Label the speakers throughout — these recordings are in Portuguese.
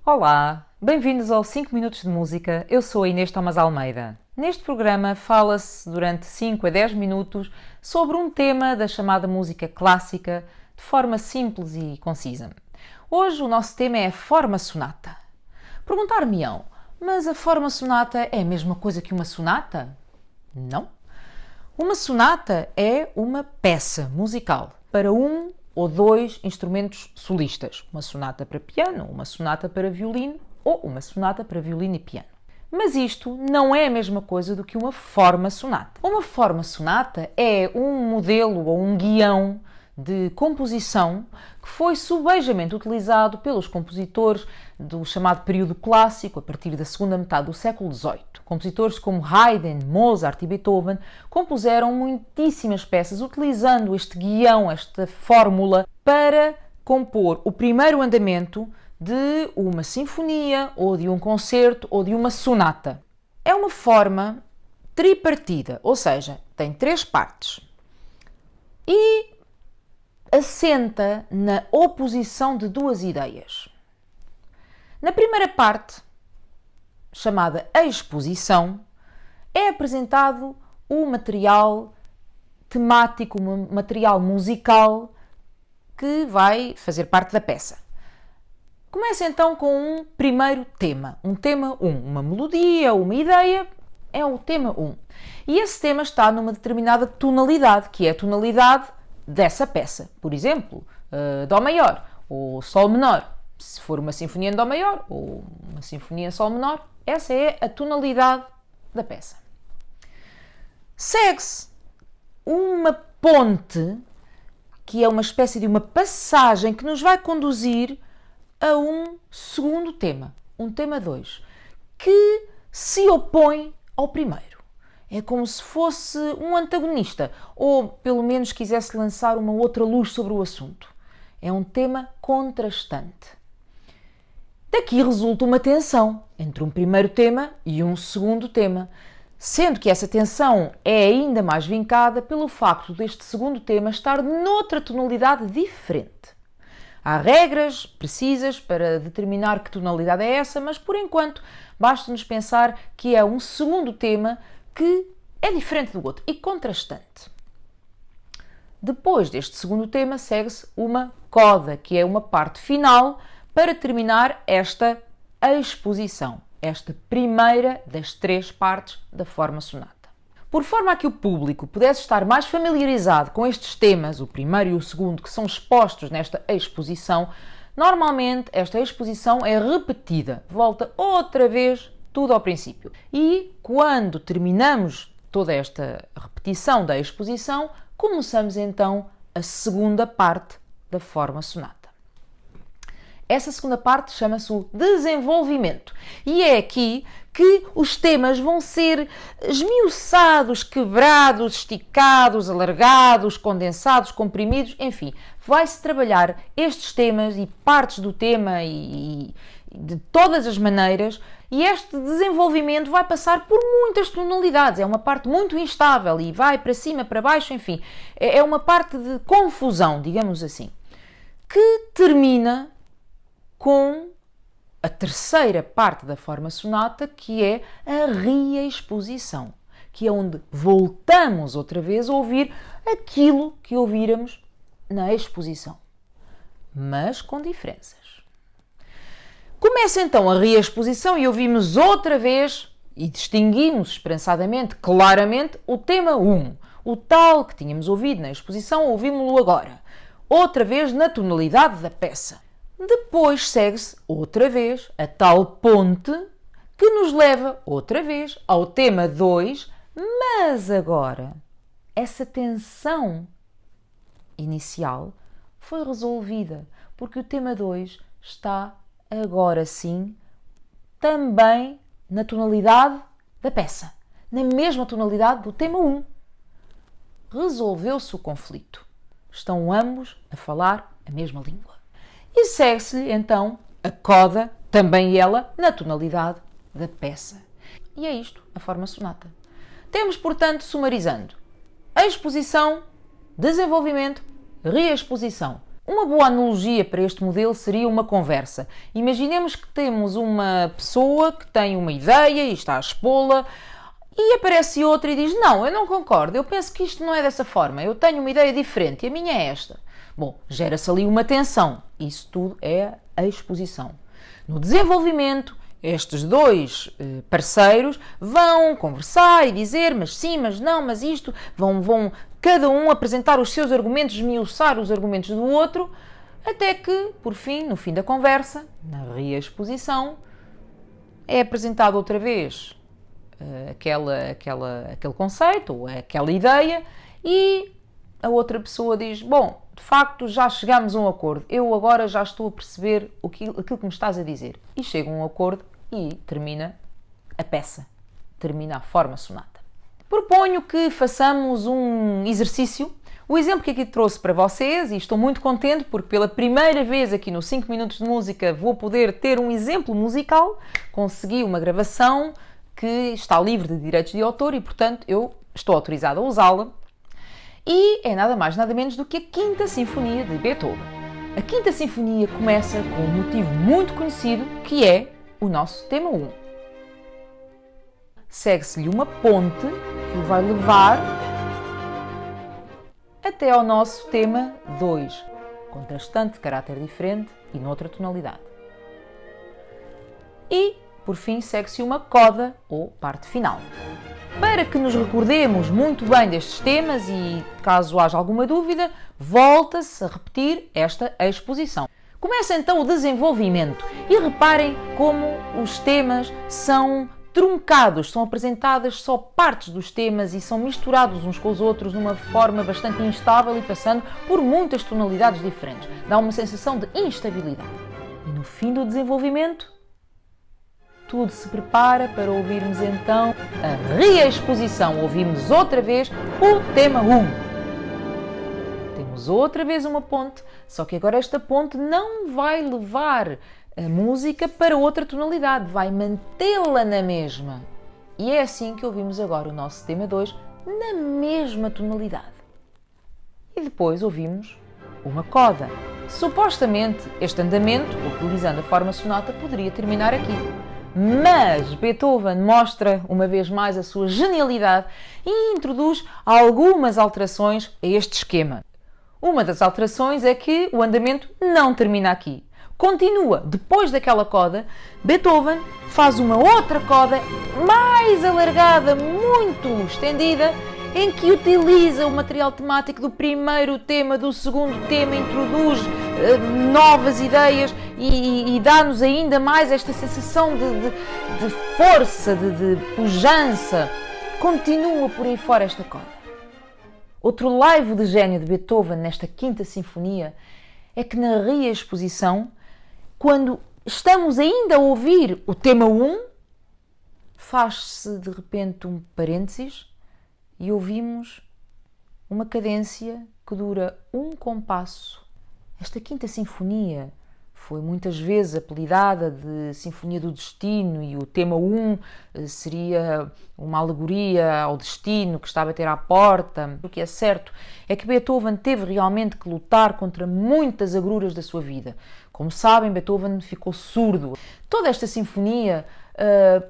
Speaker 1: Olá, bem-vindos ao 5 Minutos de Música. Eu sou a Inês Thomas Almeida. Neste programa fala-se durante 5 a 10 minutos sobre um tema da chamada música clássica de forma simples e concisa. Hoje o nosso tema é a forma sonata. Perguntar-me-ão, mas a forma sonata é a mesma coisa que uma sonata? Não. Uma sonata é uma peça musical para um ou dois instrumentos solistas. Uma sonata para piano, uma sonata para violino ou uma sonata para violino e piano. Mas isto não é a mesma coisa do que uma forma sonata. Uma forma sonata é um modelo ou um guião de composição que foi subejamente utilizado pelos compositores do chamado período clássico, a partir da segunda metade do século XVIII. Compositores como Haydn, Mozart e Beethoven compuseram muitíssimas peças utilizando este guião, esta fórmula, para compor o primeiro andamento de uma sinfonia, ou de um concerto, ou de uma sonata. É uma forma tripartida, ou seja, tem 3 partes. E assenta na oposição de 2 ideias. Na primeira parte, chamada exposição, é apresentado o material temático, um material musical que vai fazer parte da peça. Começa então com um primeiro tema, um tema 1, uma melodia, uma ideia, é o tema 1. E esse tema está numa determinada tonalidade, que é a tonalidade dessa peça. Por exemplo, Dó maior ou Sol menor. Se for uma sinfonia em Dó maior ou uma sinfonia em Sol menor, essa é a tonalidade da peça. Segue-se uma ponte, que é uma espécie de uma passagem que nos vai conduzir a um segundo tema, um tema 2, que se opõe ao primeiro. É como se fosse um antagonista, ou pelo menos quisesse lançar uma outra luz sobre o assunto. É um tema contrastante. Daqui resulta uma tensão entre um primeiro tema e um segundo tema, sendo que essa tensão é ainda mais vincada pelo facto deste segundo tema estar noutra tonalidade diferente. Há regras precisas para determinar que tonalidade é essa, mas por enquanto basta-nos pensar que é um segundo tema que é diferente do outro e contrastante. Depois deste segundo tema segue-se uma coda, que é uma parte final para terminar esta exposição, esta primeira das 3 partes da forma sonata. Por forma a que o público pudesse estar mais familiarizado com estes temas, o primeiro e o segundo, que são expostos nesta exposição, normalmente esta exposição é repetida, volta outra vez tudo ao princípio. E quando terminamos toda esta repetição da exposição, começamos então a segunda parte da forma sonata. Essa segunda parte chama-se o desenvolvimento e é aqui que os temas vão ser esmiuçados, quebrados, esticados, alargados, condensados, comprimidos, enfim, vai-se trabalhar estes temas e partes do tema e de todas as maneiras, e este desenvolvimento vai passar por muitas tonalidades, é uma parte muito instável e vai para cima, para baixo, enfim, é uma parte de confusão, digamos assim, que termina com a terceira parte da forma sonata, que é a reexposição, que é onde voltamos outra vez a ouvir aquilo que ouvíramos na exposição, mas com diferenças. Começa então a reexposição e ouvimos outra vez e distinguimos esperançadamente, claramente, o tema 1, o tal que tínhamos ouvido na exposição, ouvimos-lo agora, outra vez na tonalidade da peça. Depois segue-se outra vez a tal ponte que nos leva outra vez ao tema 2, mas agora essa tensão inicial foi resolvida, porque o tema 2 está agora sim também na tonalidade da peça, na mesma tonalidade do tema 1. Resolveu-se o conflito. Estão ambos a falar a mesma língua. E segue-se-lhe então a coda, também ela, na tonalidade da peça. E é isto, a forma sonata. Temos, portanto, sumarizando, exposição, desenvolvimento, reexposição. Uma boa analogia para este modelo seria uma conversa. Imaginemos que temos uma pessoa que tem uma ideia e está a expô-la e aparece outra e diz: não, eu não concordo, eu penso que isto não é dessa forma, eu tenho uma ideia diferente e a minha é esta. Bom, gera-se ali uma tensão. Isso tudo é a exposição. No desenvolvimento, estes dois parceiros vão conversar e dizer mas sim, mas não, mas isto, vão cada um apresentar os seus argumentos, esmiuçar os argumentos do outro, até que, por fim, no fim da conversa, na reexposição, é apresentado outra vez aquele conceito ou aquela ideia e a outra pessoa diz: bom, de facto já chegamos a um acordo, eu agora já estou a perceber aquilo que me estás a dizer. E chega a um acordo e termina a peça, termina a forma sonata. Proponho que façamos um exercício. O exemplo que aqui trouxe para vocês, e estou muito contente porque pela primeira vez aqui no 5 Minutos de Música vou poder ter um exemplo musical, consegui uma gravação que está livre de direitos de autor e, portanto, eu estou autorizada a usá-la. E é nada mais, nada menos do que a Quinta Sinfonia de Beethoven. A Quinta Sinfonia começa com um motivo muito conhecido, que é o nosso tema 1. Segue-se-lhe uma ponte que o vai levar até ao nosso tema 2, contrastante, de caráter diferente e noutra tonalidade. E, por fim, segue-se uma coda ou parte final. Para que nos recordemos muito bem destes temas e, caso haja alguma dúvida, volta-se a repetir esta exposição. Começa então o desenvolvimento e reparem como os temas são truncados, são apresentadas só partes dos temas e são misturados uns com os outros numa forma bastante instável e passando por muitas tonalidades diferentes. Dá uma sensação de instabilidade. E no fim do desenvolvimento, tudo se prepara para ouvirmos então a reexposição. Ouvimos outra vez o tema 1. Temos outra vez uma ponte, só que agora esta ponte não vai levar a música para outra tonalidade, vai mantê-la na mesma. E é assim que ouvimos agora o nosso tema 2 na mesma tonalidade. E depois ouvimos uma coda. Supostamente este andamento, utilizando a forma sonata, poderia terminar aqui. Mas Beethoven mostra uma vez mais a sua genialidade e introduz algumas alterações a este esquema. Uma das alterações é que o andamento não termina aqui. Continua, depois daquela coda, Beethoven faz uma outra coda mais alargada, muito estendida, em que utiliza o material temático do primeiro tema, do segundo tema, introduz novas ideias e dá-nos ainda mais esta sensação de força, de pujança. Continua por aí fora esta coda. Outro laivo de gênio de Beethoven nesta Quinta Sinfonia é que na reexposição, quando estamos ainda a ouvir o tema 1, faz-se de repente um parênteses e ouvimos uma cadência que dura um compasso. Esta Quinta Sinfonia foi muitas vezes apelidada de Sinfonia do Destino e o tema 1 seria uma alegoria ao destino que está a bater à porta. O que é certo é que Beethoven teve realmente que lutar contra muitas agruras da sua vida. Como sabem, Beethoven ficou surdo. Toda esta sinfonia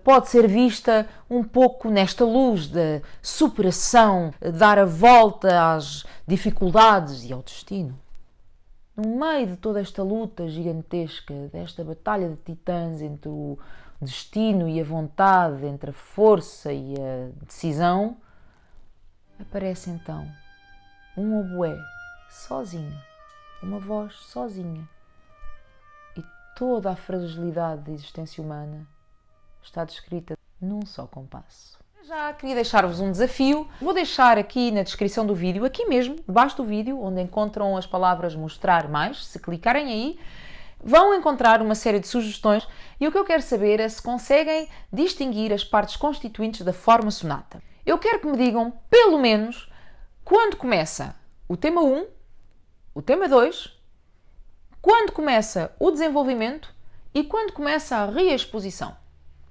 Speaker 1: pode ser vista um pouco nesta luz da superação, dar a volta às dificuldades e ao destino. No meio de toda esta luta gigantesca, desta batalha de titãs entre o destino e a vontade, entre a força e a decisão, aparece então um oboé sozinho, uma voz sozinha. E toda a fragilidade da existência humana está descrita num só compasso. Já queria deixar-vos um desafio. Vou deixar aqui na descrição do vídeo, aqui mesmo, debaixo do vídeo, onde encontram as palavras mostrar mais. Se clicarem aí, vão encontrar uma série de sugestões e o que eu quero saber é se conseguem distinguir as partes constituintes da forma sonata. Eu quero que me digam, pelo menos, quando começa o tema 1, o tema 2, quando começa o desenvolvimento e quando começa a reexposição.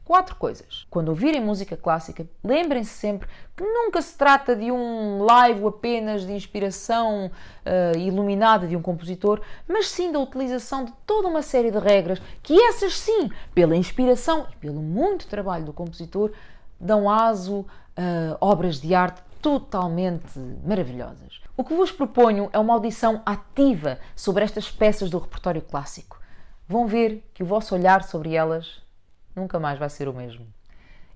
Speaker 1: 4 coisas. Quando ouvirem música clássica, lembrem-se sempre que nunca se trata de um live apenas de inspiração iluminada de um compositor, mas sim da utilização de toda uma série de regras que essas sim, pela inspiração e pelo muito trabalho do compositor, dão aso a obras de arte totalmente maravilhosas. O que vos proponho é uma audição ativa sobre estas peças do repertório clássico. Vão ver que o vosso olhar sobre elas nunca mais vai ser o mesmo.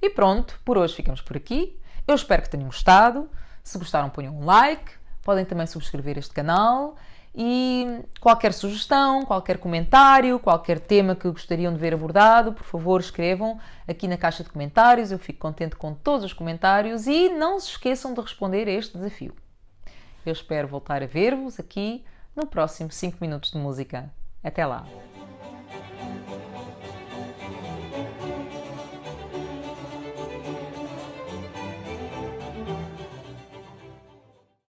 Speaker 1: E pronto, por hoje ficamos por aqui. Eu espero que tenham gostado. Se gostaram, ponham um like. Podem também subscrever este canal. E qualquer sugestão, qualquer comentário, qualquer tema que gostariam de ver abordado, por favor, escrevam aqui na caixa de comentários. Eu fico contente com todos os comentários e não se esqueçam de responder a este desafio. Eu espero voltar a ver-vos aqui no próximo 5 minutos de música. Até lá!